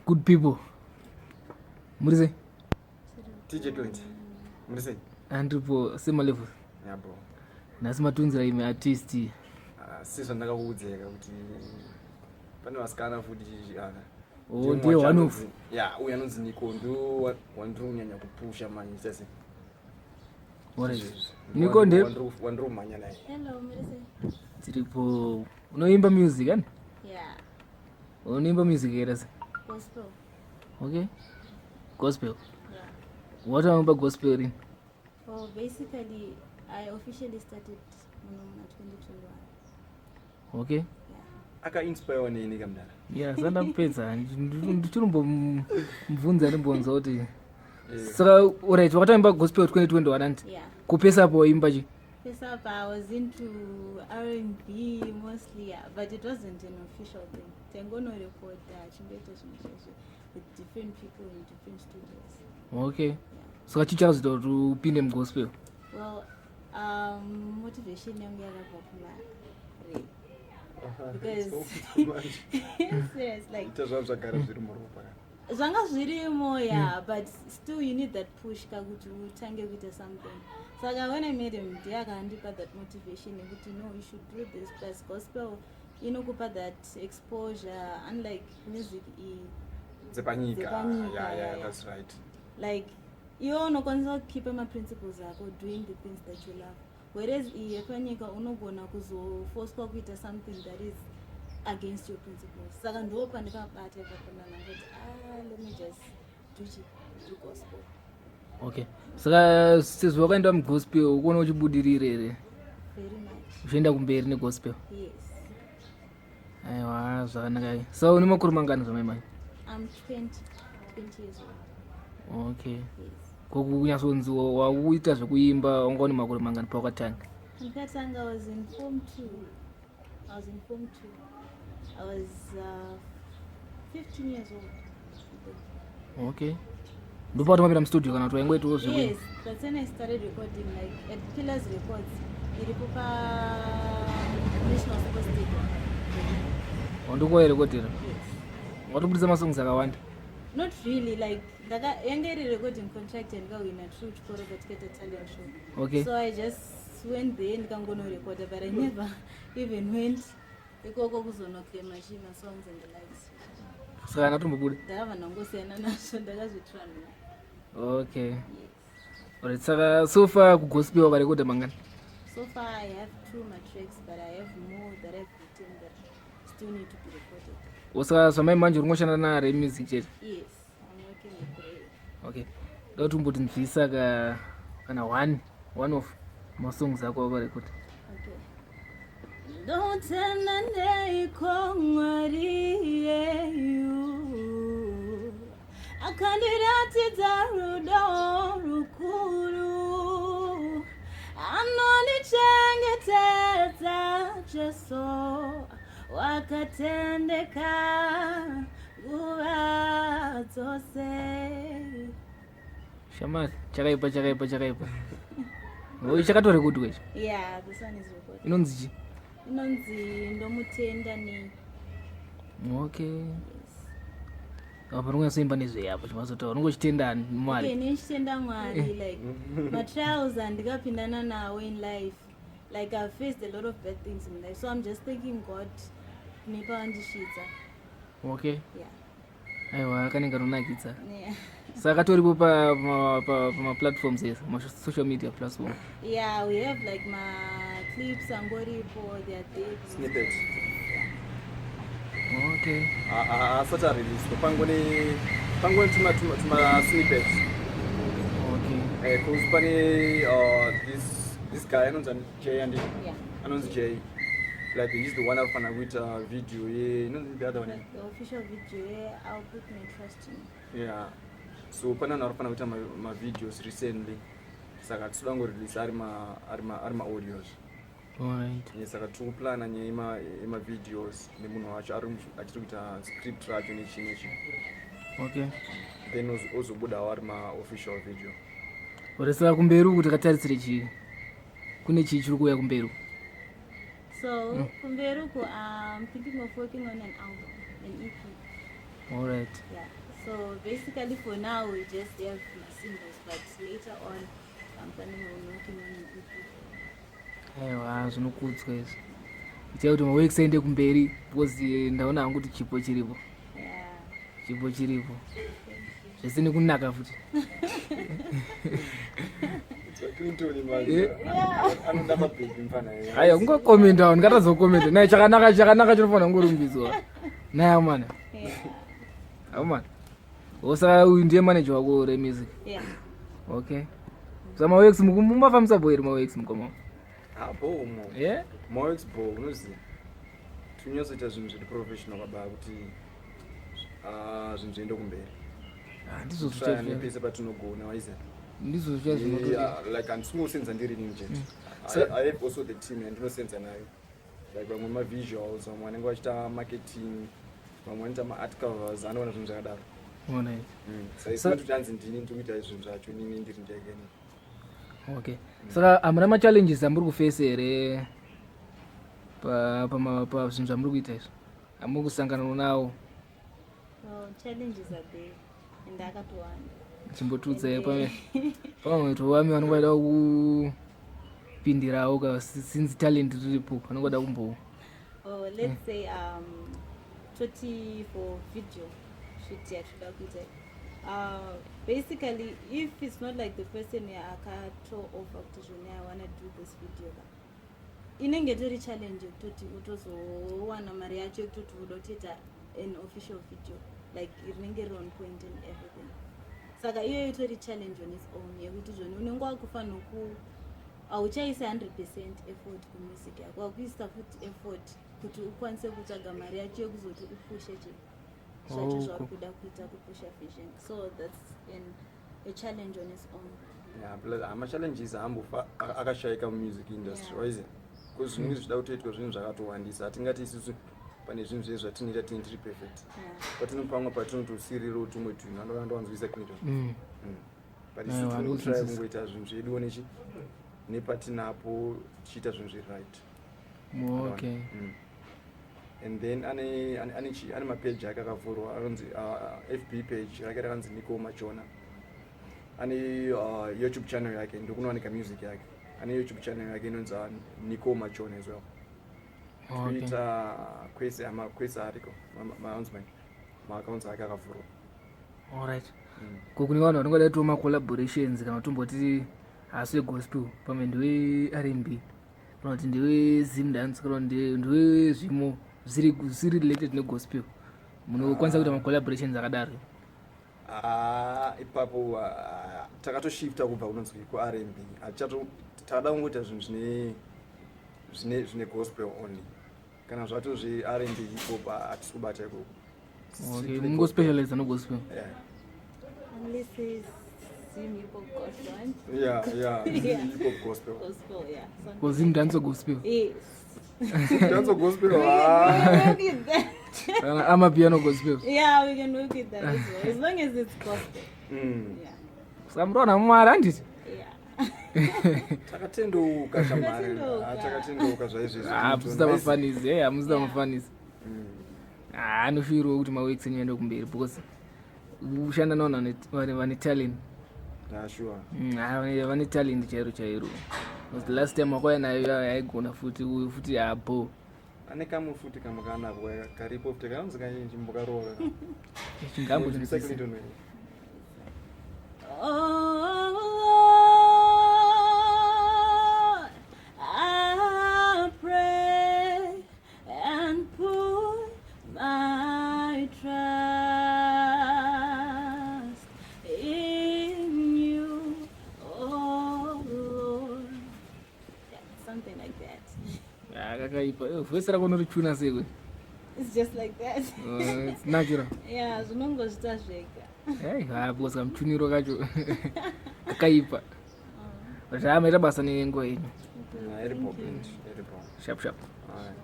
Good people. Murise? TJ 20. Murise? Andripo same level. Yeah, bro. Nasima tunzira ime artist. Sisi ndakakuudzeka kuti pane vasikana futi ndiye wanofu. Yeah, uyu anonzi Nicole ndo wandiri kunyanya kupusha manje sase. What is it? Nicole ndiye wandiri kumanya naye. Hello, Murise. Tiripo unoimba music ani? Yeah. Unoimba music era se? Gospel. Okay. Gospel. Yeah. What about gospel in? Well, basically, I officially started in 2021. Okay. Yeah. Aka inspire nini kamdala? Yeah, sanda mpedza. Ndichirumbo mvunza ndimbonza kuti. So, alright, wakaimba gospel 2021 anti? Yeah. Kupesa hapo imba chi? First up, I was into R&B mostly, yeah, but it wasn't an official thing. Tengono record with different people in different studios. Okay. Yeah. So kachicha zito tupinde mgospel. Well, motivation yangu yakabva because yes, like Tazvazvagara zviri muropa. zvanga zvirimo, yeah, but still you need that push kakuti utange kuita something. So when I made him, ndiye akandipa that motivation kuti no, you should do this. Plus gospel inokupa that exposure, unlike music Zepanyika. Yeah, Yeah, that's right. like you unokwanisa kukeep my principles ako doing the things that you love, whereas yepanyika unogona kuzoforcwa kuita something that is against your principles. Saka ndopa ndikabata papanana kuti let me just do gospel. Okay. Saka sizwe wakaenda mugospel ukuona uchibudirira ere? Very much. Uchienda kumberi negospel? Yes. Aiwa, zvakanaka. So une makore mangani zvamaimai? I'm 20 years old. Okay. Yes. Kunyasonzi wauita zvekuimba wanga une makore mangani pawakatanga? Ndakatanga, I was in Form 2. I was 15 years old. Okay. Ndopa tumapinda mstudio kana kuti waingoitawo zvekuimba? Yes, that's when I started recording, like at Pillars Records. Iripo pa National Sports Stadium. Wandokoerekodera? Yes. Watobudisa masongs akawanda? Not really, like yanga iri recording contract ndikawina through chikoro katikata talent show. Okay. So I just went there ndikangono record, but I never even went ikoko kuzonoclaim machine songs and the likes. Saka natombobuda? Ndakava nangosiyana nazvo, ndakazvitrana. Okay. Yes. Alright, saka so far kugospel wakarekoda mangani? So far I have 2 my tracks, but I have more that I've written that still need to be recorded. Saka zvamai manje uri ngoshanda nare music chete? Yes, I'm working with Gweja. Okay. Ndoda kuti nzwisa kana one of masongs ako wakarekoda. Okay. Don't tell me you. I can't rudo rukuru. Anonichengeta jeso wakatendeka nguva dzose. Shamari, chakaipa. Oi chakatorekodi kwecho? Yeah, this one is recorded. Inonzi chi? Inonzi ndomutenda ni. Okay. Apa unonyasoimba nezveyapo chimazotaura unongochitenda Mwari? Okay, nechitenda Mwari, like my trials andikapindana nawo in life. Like I've faced a lot of bad things in life, so I'm just thanking God nipa andishidza. Okay. Yeah. Aiwa, kanenge kanonakidza. Yeah. Saka toripo pa platforms ese, social media platform. Yeah, we have like my clips and body for their tapes. Snippets. Yeah. Okay. Asati release. Pangoni tuma snippets. Okay. Cause pane this guy anonzi Jay and Yeah. anonzi Jay. Like he's the one afana with video. Yeah, the other one. Like the official video, yeah, I'll put my trust in. Yeah. So pana narafana with my videos recently. Saka tsudango release arima audios. Alright. Yes, saka tu plan anye ima videos nemunhu wacho achiri kuita script racho nechinechi. Okay. Then also buda arima official video. Saka kumberi kuti katarisire chii? Kune chii chiri kuuya kumberi? So, Kumberuku, I'm thinking of working on an album, an EP. All right. Yeah. So basically for now we just have my singles, but later on I'm planning on working on an EP. Aiwa, zvinokudzwa izvi. Itai kuti maweeks aende kumberi because ndaona hangu kuti chipo chiripo. Yeah. Chipo chiripo. Zvese nekunaka futi. Haya, kungokomenda ungatazokomenda. Naye chakanaka chinofanira kungorumbidzwa. Naye mana. Man. Osa uyu ndiye manager wako remusic. Yeah. Okay. So maweeks mumafambisa boy maweeks mukoma. Bomo. Yeah. Maweeks bo unoziva. Tunyozoita zvinhu zviri professional kabaa kuti zvinhu zviende kumberi. Ndizvo zvichapesa patinogona waiza. Ndizvo zvichazvinoti. Like andisinosenza ndiri nini jet. I have also the team andinosenza nayo. Like vamwe ma-visuals, vamwe vanenge vachita marketing, vamwe vanoita ma-art covers, anoona zvinhu zvakadaro. Ona. Saisino kuti hanzi ndini ndikuita zvinhu zvacho nini ndiri ndege. Okay. Saka hamuna ma-challenges amuri kufesa here pa zvinhu zvamuri kuita izvi? Hamuri kusangana nawo? Challenges are there and akatowanda. Chimbotudza pamwe tovami vanongoda kupindirawo since talent riripo vanongoda kumbowo. Let's say toti for video shoot yatoda kuita. Basically if it's not like the person akato offer kuti zvone I want to do this video inenge tori challenge yekutoti utozowana mari yacho yekutoti uda kutoita an official video like rinenge riri on point and everything. Saka iyo itori challenge on its own yekuti zvone unenge wakufanira hauchaisa 100% effort kumusiki yako, wakuisa futi effort kuti ukwanise kutsvaga mari yacho yekuzoti upushe zvacho zvauri kuda kuita kupusha vision. So that's a challenge on its own. Yeah, but ama-challenges ahambofa akashayika mumusic industry waize because zvinenge zvichida kutoitwa zvinhu zvakatowandisa. Hatingati isusu pane zvinhu zvezvo zvatinota tini tiri perfect. Patinopamwe patinotosirirawo tumwe tunhu andowanzwisa kunoita but isusu tinotry kungoita zvinhu zvedu nechi nepatinapo tichiita zvinhu zveright. Okay. And then ane mapage ake akavhurwa anonzi FB page rake rakanzi Nicole Machona. Ane YouTube channel yake ndokunowanika music yake. Ane YouTube channel yake inonzi Nicole Machona as well. Twitter kwese ariko ma-accounts ake akavhurwa. Alright. Kukuni vanhu vanongoda kuita ma-collaborations kana tomboti hasi gospel pamwe ndiwe R&B kana kuti ndiwe Zimdance kana ndiwe zvimo zviri related negospel munokwanisa kuita ma-collaborations akadaro? Ipapo takatoshifta kubva kunonzi ku-R&B takada kungoita zvinhu zvine gospel only kana zvato zve-R&B hip-hop hatisi kubata ikoko. Okay, mungospecialize negospel? Yeah. Unless it's hip-hop gospel. Yeah, hip-hop gospel. Gospel, yeah. Because Zimdance gospel? Yes. Zimdance gospel? We can work with that. I'm a piano gospel? Yeah, we can work with that as well, as long as it's gospel. Yeah. Samrona mwara handiti? Takatendouka shamari. Takatendouka zvaizvizvi. Hamusita mafanizi, hamusita mafanizi. Anoshuvirawo kuti maweeks enyu aende kumberi because ushanda navanhu vane talent. Sure. Vane talent chairo. Because the last time wakauya nayo yaigona futi uyu futi yaabo. Ane kamwe futi kamwe kanako karipo futi kanonzi kazhinji mbokaroora. Chingambo I pray and put my trust in you, oh Lord. Yeah, something like that. Kakaipa. Voice rako unorichuna sekwe? It's just like that. It's natural. Yeah, zvinongozvita zvega. Because kamuchuniro kacho kakaipa. But amaita basa nenguva yenyu. Iripo. Sharp. Alright.